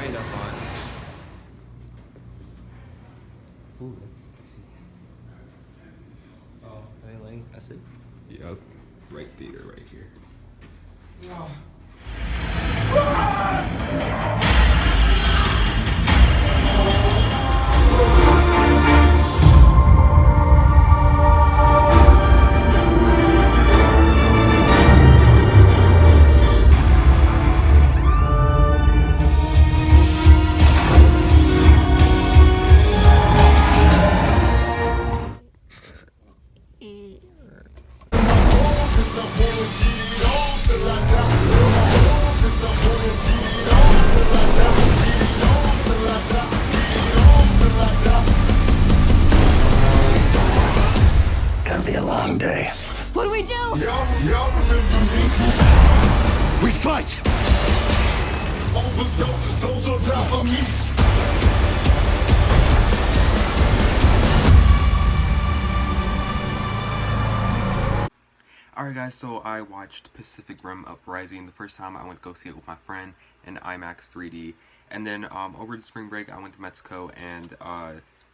kind of hot. Ooh, that's sexy. Oh, really? That's it? Yep. Right theater right here. Wow. Gonna be a long day. What do we do? Y'all remember me? We fight! Overdose, those on top of me. Alright guys, so I watched Pacific Rim Uprising. The first time I went to go see it with my friend in IMAX 3D. And then over the spring break I went to Mexico and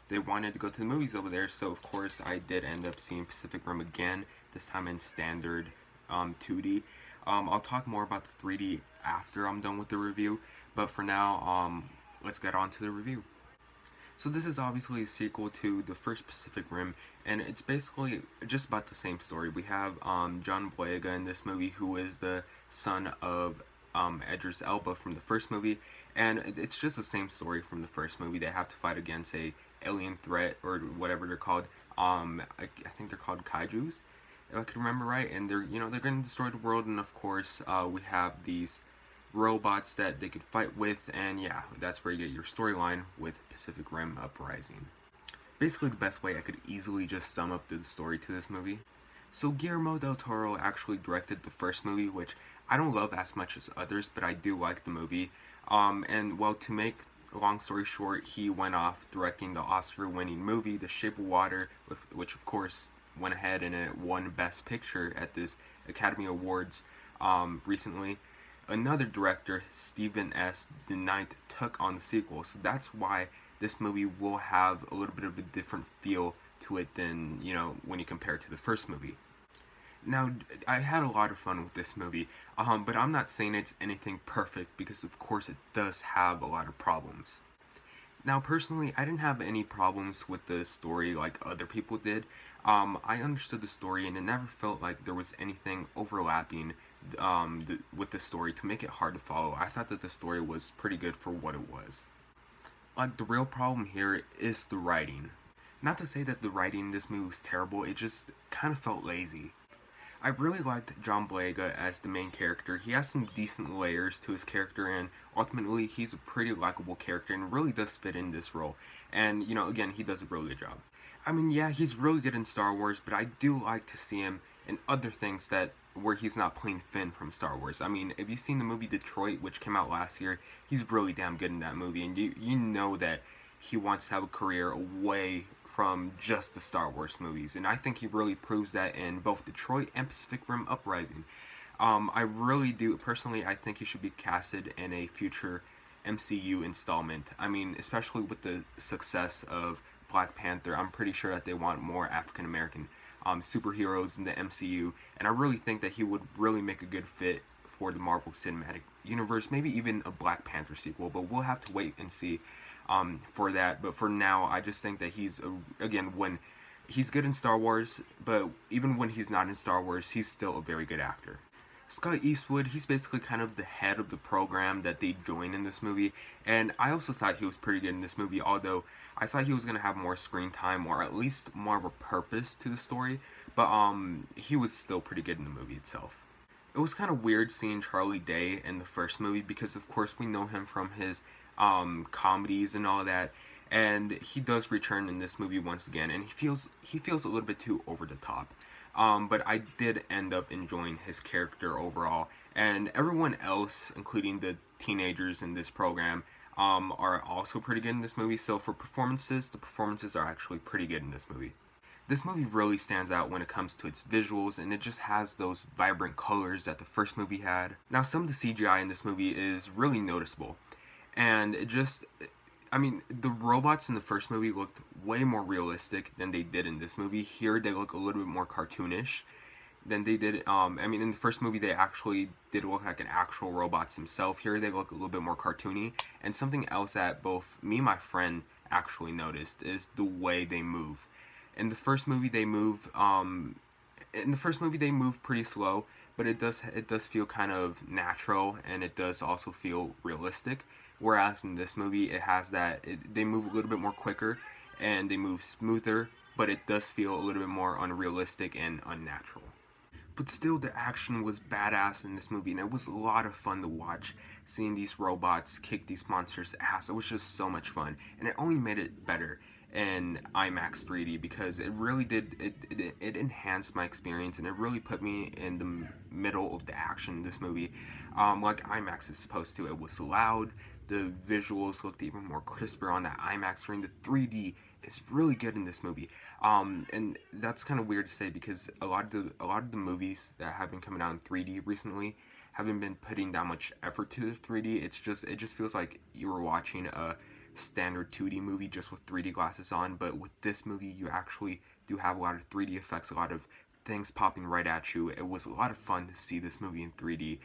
they wanted to go to the movies over there. So of course I did end up seeing Pacific Rim again, this time in standard 2D. I'll talk more about the 3D after I'm done with the review. But for now, let's get on to the review. So this is obviously a sequel to the first Pacific Rim, and it's basically just about the same story. We have John Boyega in this movie, who is the son of Idris Elba from the first movie, and it's just the same story from the first movie. They have to fight against a alien threat, or whatever they're called. I think they're called kaijus, if I can remember right, and they're going to destroy the world. And of course we have these robots that they could fight with, and yeah, that's where you get your storyline with Pacific Rim Uprising. Basically the best way I could easily just sum up the story to this movie. So Guillermo del Toro actually directed the first movie, which I don't love as much as others, but I do like the movie. And well, to make a long story short, he went off directing the Oscar-winning movie The Shape of Water, which of course went ahead and it won Best Picture at this Academy Awards recently. Another director, Stephen S. DeKnight, took on the sequel, so that's why this movie will have a little bit of a different feel to it than, when you compare it to the first movie. Now, I had a lot of fun with this movie, but I'm not saying it's anything perfect, because of course it does have a lot of problems. Now, personally, I didn't have any problems with the story like other people did. I understood the story, and it never felt like there was anything overlapping with the story to make it hard to follow. I thought that the story was pretty good for what it was. Like, the real problem here is the writing. Not to say that the writing in this movie was terrible, it just kind of felt lazy. I really liked John Boyega as the main character. He has some decent layers to his character, and ultimately he's a pretty likable character and really does fit in this role. And, again, he does a really good job. I mean, yeah, he's really good in Star Wars, but I do like to see him in other things where he's not playing Finn from Star Wars. I mean, if you've seen the movie Detroit, which came out last year, he's really damn good in that movie, and you know that he wants to have a career away from just the Star Wars movies, and I think he really proves that in both Detroit and Pacific Rim Uprising. I really do, personally, I think he should be casted in a future MCU installment. I mean, especially with the success of Black Panther, I'm pretty sure that they want more African American superheroes in the MCU, and I really think that he would really make a good fit for the Marvel Cinematic Universe, maybe even a Black Panther sequel, but we'll have to wait and see for that. But for now, I just think that when he's good in Star Wars, but even when he's not in Star Wars, he's still a very good actor. Scott Eastwood, he's basically kind of the head of the program that they join in this movie, and I also thought he was pretty good in this movie, although I thought he was going to have more screen time, or at least more of a purpose to the story, but he was still pretty good in the movie itself. It was kind of weird seeing Charlie Day in the first movie, because of course we know him from his comedies and all that, and he does return in this movie once again, and he feels a little bit too over the top. But I did end up enjoying his character overall, and everyone else, including the teenagers in this program, are also pretty good in this movie. So for performances, the performances are actually pretty good in this movie. This movie really stands out when it comes to its visuals, and it just has those vibrant colors that the first movie had. Now, some of the CGI in this movie is really noticeable, And it just, I mean, the robots in the first movie looked way more realistic than they did in this movie. Here, they look a little bit more cartoonish than they did. I mean, in the first movie, they actually did look like an actual robots themselves. Here, they look a little bit more cartoony. And something else that both me and my friend actually noticed is the way they move. In the first movie, they move. In the first movie, they move pretty slow, but it does feel kind of natural, and it does also feel realistic. Whereas in this movie, it has that they move a little bit more quicker, and they move smoother, but it does feel a little bit more unrealistic and unnatural. But still, the action was badass in this movie, and it was a lot of fun to watch, seeing these robots kick these monsters' ass. It was just so much fun, and it only made it better in IMAX 3D because it really did, it enhanced my experience, and it really put me in the middle of the action in this movie, like IMAX is supposed to. It was loud, the visuals looked even more crisper on that IMAX screen. The 3D is really good in this movie, and that's kind of weird to say because a lot of the movies that have been coming out in 3D recently haven't been putting that much effort to the 3D. It just feels like you were watching a standard 2D movie just with 3D glasses on. But with this movie, you actually do have a lot of 3D effects, a lot of things popping right at you. It was a lot of fun to see this movie in 3D.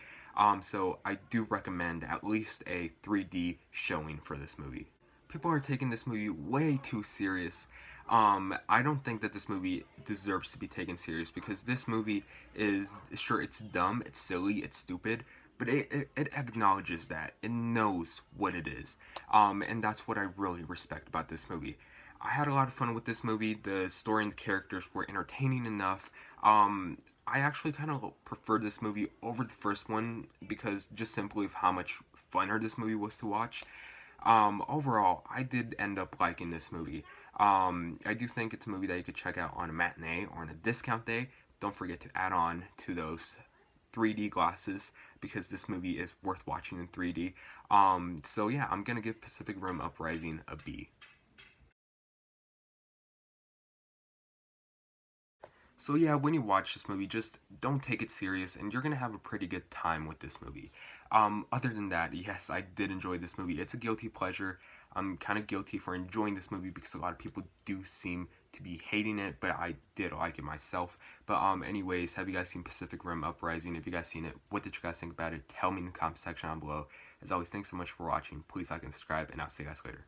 So I do recommend at least a 3D showing for this movie. People are taking this movie way too serious. I don't think that this movie deserves to be taken serious because this movie is, sure, it's dumb, it's silly, it's stupid, but it acknowledges that. It knows what it is. And that's what I really respect about this movie. I had a lot of fun with this movie. The story and the characters were entertaining enough. I actually kind of preferred this movie over the first one because just simply of how much funner this movie was to watch. Overall, I did end up liking this movie. I do think it's a movie that you could check out on a matinee or on a discount day. Don't forget to add on to those 3D glasses because this movie is worth watching in 3D. So yeah, I'm gonna give Pacific Rim Uprising a B. So yeah, when you watch this movie, just don't take it serious, and you're gonna have a pretty good time with this movie. Other than that, yes, I did enjoy this movie. It's a guilty pleasure. I'm kind of guilty for enjoying this movie because a lot of people do seem to be hating it, but I did like it myself. But anyways, have you guys seen Pacific Rim Uprising? If you guys seen it, what did you guys think about it? Tell me in the comment section down below. As always, thanks so much for watching. Please like and subscribe, and I'll see you guys later.